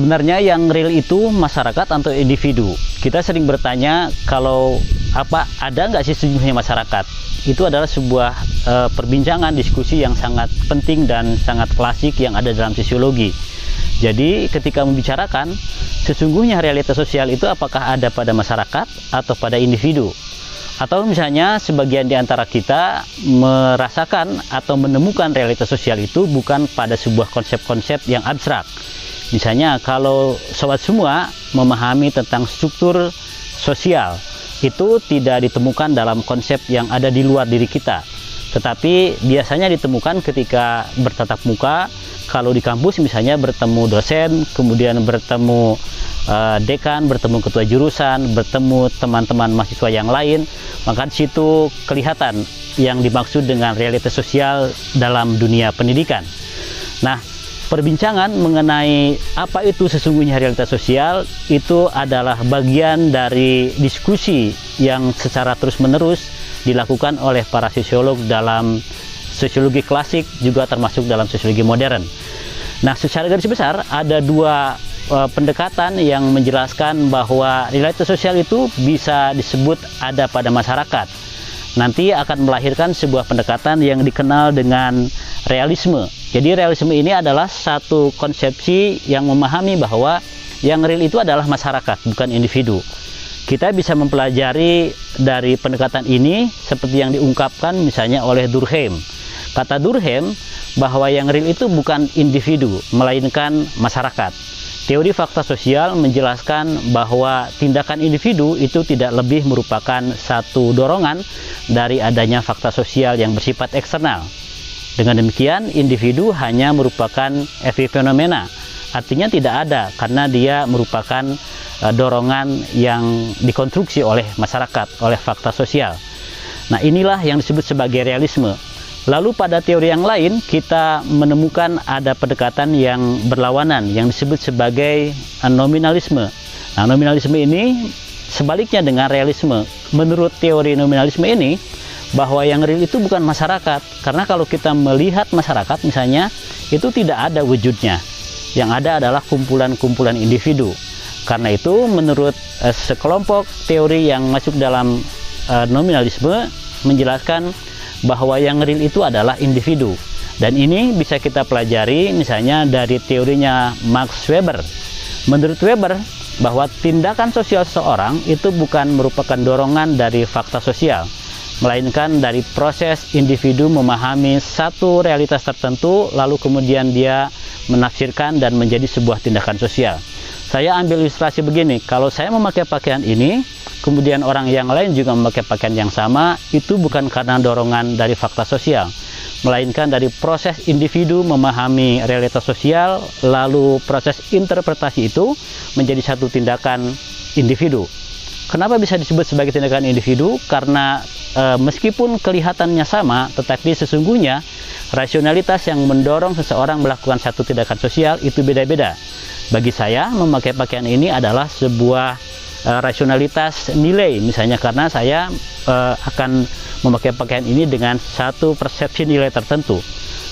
sebenarnya yang real itu masyarakat atau individu? Kita sering bertanya kalau ada nggak sih sesungguhnya masyarakat? Itu adalah sebuah perbincangan diskusi yang sangat penting dan sangat klasik yang ada dalam sosiologi. Jadi ketika membicarakan sesungguhnya realitas sosial itu apakah ada pada masyarakat atau pada individu? Atau misalnya sebagian di antara kita merasakan atau menemukan realitas sosial itu bukan pada sebuah konsep-konsep yang abstrak. Misalnya kalau sobat semua memahami tentang struktur sosial, itu tidak ditemukan dalam konsep yang ada di luar diri kita, tetapi biasanya ditemukan ketika bertatap muka. Kalau di kampus misalnya bertemu dosen, kemudian bertemu dekan, bertemu ketua jurusan, bertemu teman-teman mahasiswa yang lain, maka di situ kelihatan yang dimaksud dengan realitas sosial dalam dunia pendidikan. Nah, perbincangan mengenai apa itu sesungguhnya realitas sosial itu adalah bagian dari diskusi yang secara terus-menerus dilakukan oleh para sosiolog dalam sosiologi klasik, juga termasuk dalam sosiologi modern. Nah, secara garis besar ada dua pendekatan yang menjelaskan bahwa realitas sosial itu bisa disebut ada pada masyarakat. Nanti akan melahirkan sebuah pendekatan yang dikenal dengan realisme. Jadi realisme ini adalah satu konsepsi yang memahami bahwa yang real itu adalah masyarakat, bukan individu. Kita bisa mempelajari dari pendekatan ini seperti yang diungkapkan misalnya oleh Durkheim. Kata Durkheim bahwa yang real itu bukan individu, melainkan masyarakat. Teori fakta sosial menjelaskan bahwa tindakan individu itu tidak lebih merupakan satu dorongan dari adanya fakta sosial yang bersifat eksternal. Dengan demikian, individu hanya merupakan epifenomena, artinya tidak ada karena dia merupakan dorongan yang dikonstruksi oleh masyarakat, oleh fakta sosial. Nah, inilah yang disebut sebagai realisme. Lalu pada teori yang lain kita menemukan ada pendekatan yang berlawanan yang disebut sebagai nominalisme. Nah, nominalisme ini sebaliknya dengan realisme. Menurut teori nominalisme ini, bahwa yang real itu bukan masyarakat, karena kalau kita melihat masyarakat misalnya, itu tidak ada wujudnya. Yang ada adalah kumpulan-kumpulan individu. Karena itu menurut sekelompok teori yang masuk dalam nominalisme menjelaskan bahwa yang real itu adalah individu. Dan ini bisa kita pelajari misalnya dari teorinya Max Weber. Menurut Weber, bahwa tindakan sosial seseorang itu bukan merupakan dorongan dari fakta sosial, melainkan dari proses individu memahami satu realitas tertentu, lalu kemudian dia menafsirkan dan menjadi sebuah tindakan sosial. Saya ambil ilustrasi begini, kalau saya memakai pakaian ini, kemudian orang yang lain juga memakai pakaian yang sama, itu bukan karena dorongan dari fakta sosial, melainkan dari proses individu memahami realitas sosial, lalu proses interpretasi itu menjadi satu tindakan individu. Kenapa bisa disebut sebagai tindakan individu? Karena meskipun kelihatannya sama, tetapi sesungguhnya rasionalitas yang mendorong seseorang melakukan satu tindakan sosial itu beda-beda. Bagi saya, memakai pakaian ini adalah sebuah rasionalitas nilai, misalnya karena saya akan memakai pakaian ini dengan satu persepsi nilai tertentu.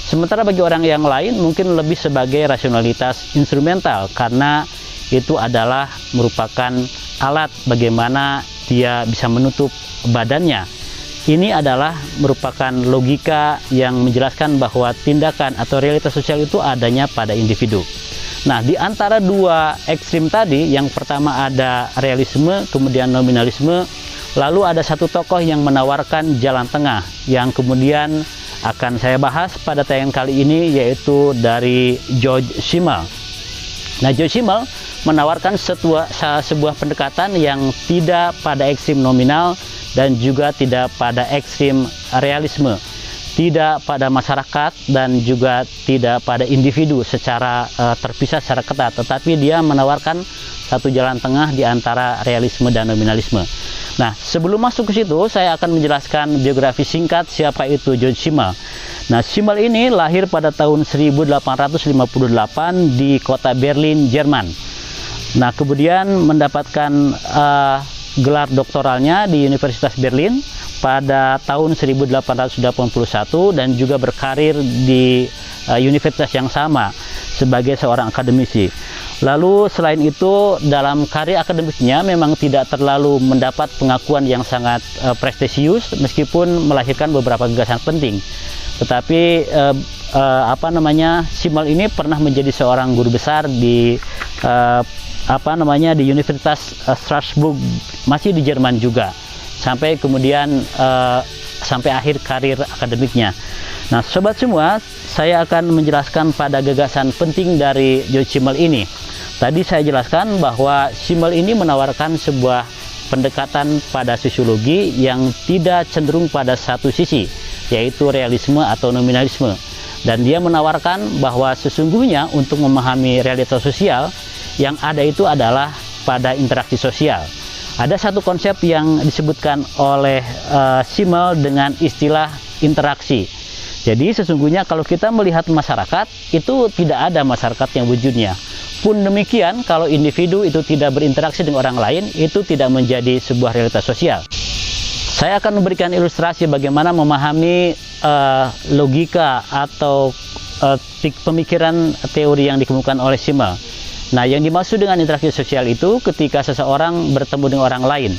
Sementara bagi orang yang lain mungkin lebih sebagai rasionalitas instrumental, karena itu adalah merupakan alat bagaimana dia bisa menutup badannya. Ini adalah merupakan logika yang menjelaskan bahwa tindakan atau realitas sosial itu adanya pada individu. Nah, di antara dua ekstrim tadi, yang pertama ada realisme, kemudian nominalisme, lalu ada satu tokoh yang menawarkan jalan tengah, yang kemudian akan saya bahas pada tayangan kali ini, yaitu dari George Simmel. Nah, George Simmel menawarkan sebuah pendekatan yang tidak pada ekstrim nominal dan juga tidak pada ekstrim realisme, tidak pada masyarakat dan juga tidak pada individu secara terpisah secara ketat, tetapi dia menawarkan satu jalan tengah di antara realisme dan nominalisme. Nah, sebelum masuk ke situ, saya akan menjelaskan biografi singkat siapa itu George Simmel. Nah, Simmel ini lahir pada tahun 1858 di kota Berlin, Jerman. Nah, kemudian mendapatkan gelar doktoralnya di Universitas Berlin pada tahun 1881 dan juga berkarir di universitas yang sama sebagai seorang akademisi. Lalu selain itu dalam karir akademiknya memang tidak terlalu mendapat pengakuan yang sangat prestisius meskipun melahirkan beberapa gagasan penting. Tetapi Simmel ini pernah menjadi seorang guru besar di di Universitas Strasbourg, masih di Jerman juga, sampai kemudian sampai akhir karir akademiknya. Nah, sobat semua, saya akan menjelaskan pada gagasan penting dari George Simmel ini. Tadi saya jelaskan bahwa Simmel ini menawarkan sebuah pendekatan pada sosiologi yang tidak cenderung pada satu sisi, yaitu realisme atau nominalisme. Dan dia menawarkan bahwa sesungguhnya untuk memahami realitas sosial, yang ada itu adalah pada interaksi sosial. Ada satu konsep yang disebutkan oleh Simmel dengan istilah interaksi. Jadi sesungguhnya kalau kita melihat masyarakat, itu tidak ada masyarakat yang wujudnya. Pun demikian, kalau individu itu tidak berinteraksi dengan orang lain, itu tidak menjadi sebuah realitas sosial. Saya akan memberikan ilustrasi bagaimana memahami logika atau pemikiran teori yang dikemukakan oleh Simmel. Nah, yang dimaksud dengan interaksi sosial itu ketika seseorang bertemu dengan orang lain.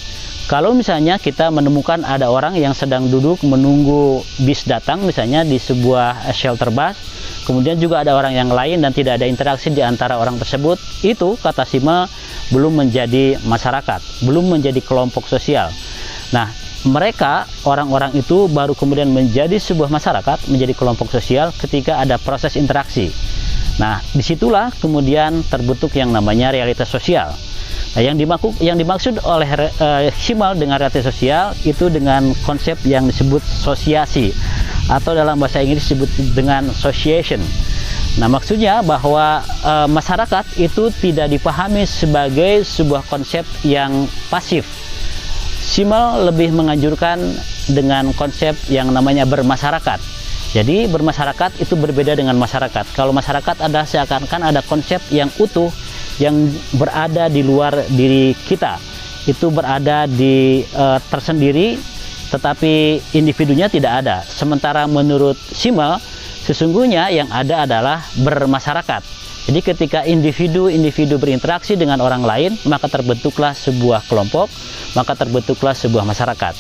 Kalau misalnya kita menemukan ada orang yang sedang duduk menunggu bis datang, misalnya di sebuah shelter bus, kemudian juga ada orang yang lain dan tidak ada interaksi di antara orang tersebut, itu kata Simmel belum menjadi masyarakat, belum menjadi kelompok sosial. Nah, mereka, orang-orang itu baru kemudian menjadi sebuah masyarakat, menjadi kelompok sosial ketika ada proses interaksi. Nah, disitulah kemudian terbentuk yang namanya realitas sosial. Nah, yang dimaksud oleh Simmel dengan realitas sosial itu dengan konsep yang disebut sosiasi, atau dalam bahasa Inggris disebut dengan association. Nah, maksudnya bahwa masyarakat itu tidak dipahami sebagai sebuah konsep yang pasif. Simmel lebih menganjurkan dengan konsep yang namanya bermasyarakat. Jadi bermasyarakat itu berbeda dengan masyarakat. Kalau masyarakat ada seakan-akan ada konsep yang utuh yang berada di luar diri kita. Itu berada di tersendiri, tetapi individunya tidak ada. Sementara menurut Simmel, sesungguhnya yang ada adalah bermasyarakat. Jadi ketika individu berinteraksi dengan orang lain, maka terbentuklah sebuah kelompok, maka terbentuklah sebuah masyarakat.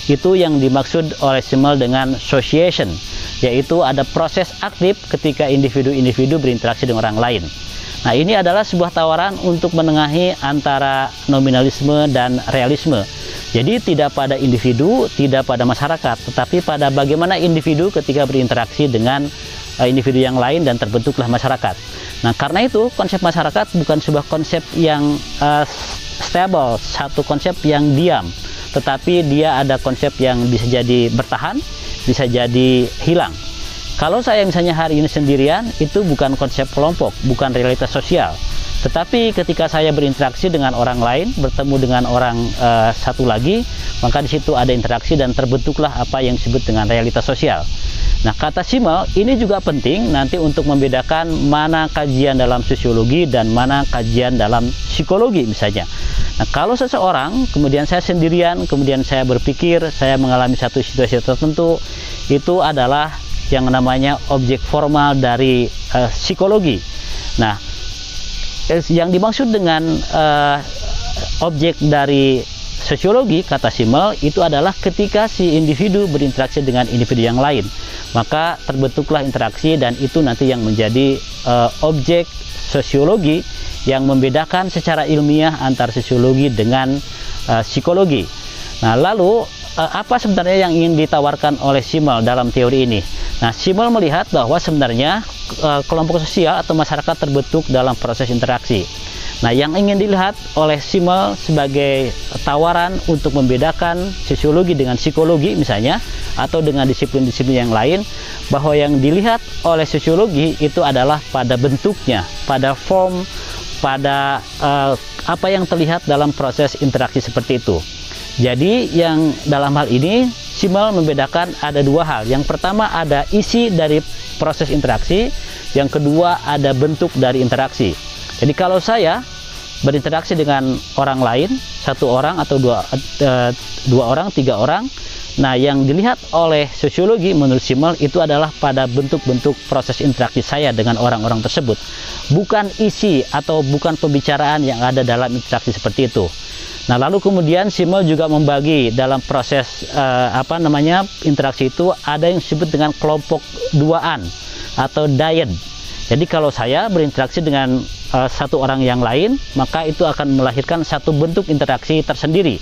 Itu yang dimaksud oleh Simmel dengan association, yaitu ada proses aktif ketika individu berinteraksi dengan orang lain. Nah, ini adalah sebuah tawaran untuk menengahi antara nominalisme dan realisme. Jadi tidak pada individu, tidak pada masyarakat, tetapi pada bagaimana individu ketika berinteraksi dengan individu yang lain dan terbentuklah masyarakat. Nah, karena itu konsep masyarakat bukan sebuah konsep yang stable, satu konsep yang diam, tetapi dia ada konsep yang bisa jadi bertahan, bisa jadi hilang. Kalau saya misalnya hari ini sendirian, itu bukan konsep kelompok, bukan realitas sosial. Tetapi ketika saya berinteraksi dengan orang lain, bertemu dengan orang satu lagi, maka di situ ada interaksi dan terbentuklah apa yang disebut dengan realitas sosial. Nah, kata Simmel ini juga penting nanti untuk membedakan mana kajian dalam sosiologi dan mana kajian dalam psikologi misalnya. Nah, kalau seseorang, kemudian saya sendirian, kemudian saya berpikir, saya mengalami satu situasi tertentu, itu adalah yang namanya objek formal dari psikologi. Nah, yang dimaksud dengan objek dari sosiologi, kata Simmel, itu adalah ketika si individu berinteraksi dengan individu yang lain, maka terbentuklah interaksi dan itu nanti yang menjadi objek sosiologi yang membedakan secara ilmiah antara sosiologi dengan psikologi. Nah, lalu apa sebenarnya yang ingin ditawarkan oleh Simmel dalam teori ini? Nah, Simmel melihat bahwa sebenarnya kelompok sosial atau masyarakat terbentuk dalam proses interaksi. Nah, yang ingin dilihat oleh Simmel sebagai tawaran untuk membedakan sosiologi dengan psikologi misalnya, atau dengan disiplin-disiplin yang lain, bahwa yang dilihat oleh sosiologi itu adalah pada bentuknya, pada form, pada apa yang terlihat dalam proses interaksi seperti itu. Jadi yang dalam hal ini Simmel membedakan ada dua hal. Yang pertama ada isi dari proses interaksi, yang kedua ada bentuk dari interaksi. Jadi kalau saya berinteraksi dengan orang lain, satu orang atau dua orang, tiga orang, Nah, yang dilihat oleh sosiologi menurut Simmel itu adalah pada bentuk-bentuk proses interaksi saya dengan orang-orang tersebut, bukan isi atau bukan pembicaraan yang ada dalam interaksi seperti itu. Nah, lalu kemudian Simmel juga membagi dalam proses interaksi itu ada yang disebut dengan kelompok duaan atau dyad. Jadi kalau saya berinteraksi dengan satu orang yang lain, maka itu akan melahirkan satu bentuk interaksi tersendiri.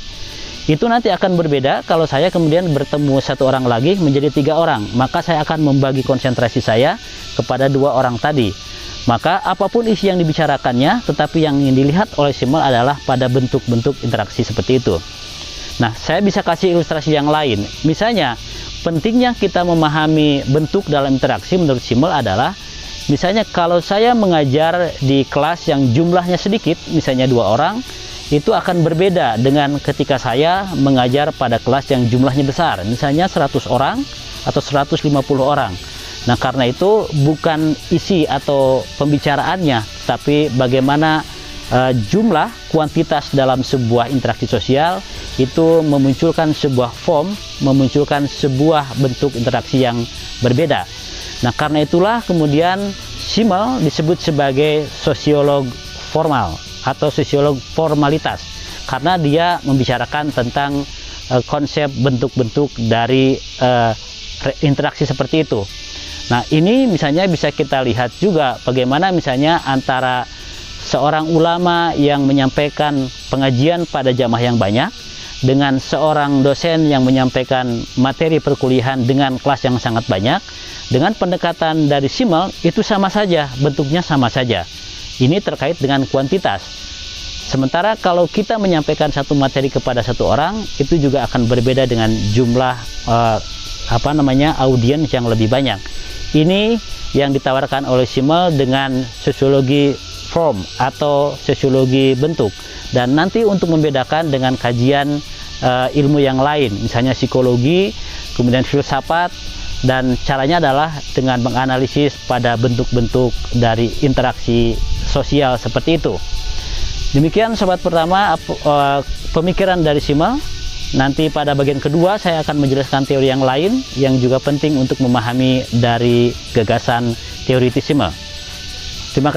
Itu nanti akan berbeda kalau saya kemudian bertemu satu orang lagi menjadi 3 orang, maka saya akan membagi konsentrasi saya kepada 2 orang tadi. Maka apapun isi yang dibicarakannya, tetapi yang dilihat oleh Simmel adalah pada bentuk-bentuk interaksi seperti itu. Nah, saya bisa kasih ilustrasi yang lain. Misalnya, pentingnya kita memahami bentuk dalam interaksi menurut Simmel adalah, misalnya kalau saya mengajar di kelas yang jumlahnya sedikit, misalnya 2 orang, itu akan berbeda dengan ketika saya mengajar pada kelas yang jumlahnya besar, misalnya 100 orang atau 150 orang. Nah, karena itu bukan isi atau pembicaraannya, tapi bagaimana jumlah kuantitas dalam sebuah interaksi sosial itu memunculkan sebuah form, memunculkan sebuah bentuk interaksi yang berbeda. Nah, karena itulah kemudian Simmel disebut sebagai sosiolog formal atau sosiolog formalitas, karena dia membicarakan tentang konsep bentuk-bentuk dari interaksi seperti itu. Nah, ini misalnya bisa kita lihat juga bagaimana misalnya antara seorang ulama yang menyampaikan pengajian pada jamaah yang banyak dengan seorang dosen yang menyampaikan materi perkuliahan dengan kelas yang sangat banyak, dengan pendekatan dari Simmel itu sama saja, bentuknya sama saja. Ini terkait dengan kuantitas. Sementara kalau kita menyampaikan satu materi kepada satu orang, itu juga akan berbeda dengan jumlah audiens yang lebih banyak. Ini yang ditawarkan oleh Simmel dengan sosiologi form atau sosiologi bentuk. Dan nanti untuk membedakan dengan kajian ilmu yang lain, misalnya psikologi, kemudian filsafat, dan caranya adalah dengan menganalisis pada bentuk-bentuk dari interaksi sosial seperti itu. Demikian sobat pertama pemikiran dari Simmel. Nanti pada bagian kedua saya akan menjelaskan teori yang lain yang juga penting untuk memahami dari gagasan teoritis Simmel. Terima kasih.